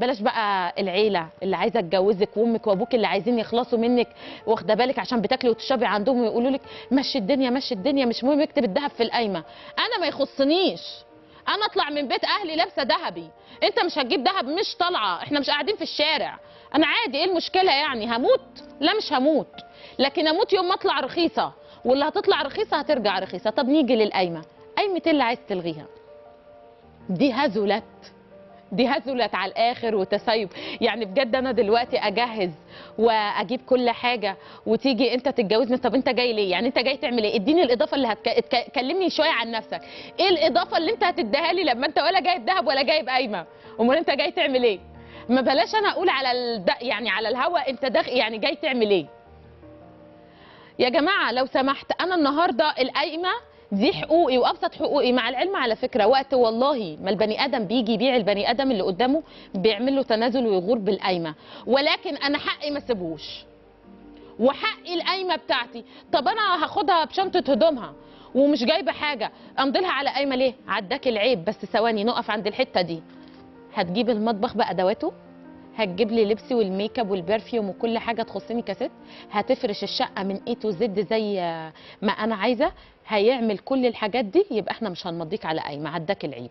بلاش بقى العيله اللي عايزه تجوزك وامك وابوك اللي عايزين يخلصوا منك، واخده بالك عشان بتاكلي وتشربي عندهم ويقولوا لك مشي الدنيا مشي الدنيا، مش مهم اكتب الذهب في القايمه. انا ما يخصنيش، انا اطلع من بيت اهلي لابسه ذهبي، انت مش هتجيب ذهب، مش طالعه، احنا مش قاعدين في الشارع. انا عادي، ايه المشكله يعني؟ هموت؟ لا مش هموت، لكن اموت يوم ما اطلع رخيصه، واللي هتطلع رخيصه هترجع رخيصه. طب نيجي للقايمه، قايمه اللي عايز تلغيها دي هزلت، دي هزلت على الاخر وتسيب. يعني بجد انا دلوقتي اجهز واجيب كل حاجه وتيجي انت تتجوزني، طب انت جاي ليه؟ يعني انت جاي تعمل ايه؟ اديني الاضافه اللي كلمني شويه عن نفسك، ايه الاضافه اللي انت هتديها لي لما انت ولا جايب ذهب ولا جايب قايمه؟ امال انت جاي تعمل ايه؟ ما بلاش انا اقول على يعني على الهوا انت يعني جاي تعمل ايه؟ يا جماعه لو سمحت، انا النهارده القايمه دي حقوقي وابسط حقوقي، مع العلم على فكره وقت والله ما البني ادم بيجي يبيع البني ادم اللي قدامه بيعمل له تنازل ويغور بالقايمه، ولكن انا حقي ما اسيبهوش، وحقي القايمه بتاعتي. طب انا هاخدها بشنطه هدومها ومش جايبه حاجه، امضي لها على قايمه ليه؟ عداك العيب. بس ثواني نقف عند الحته دي. هتجيب المطبخ بادواته، هتجيب لي لبسي والميك اب والبرفيوم وكل حاجه تخصني كست، هتفرش الشقه من اي تو زد زي ما انا عايزه، هيعمل كل الحاجات دي، يبقى احنا مش هنمضيك على قايمه، عداك العيب.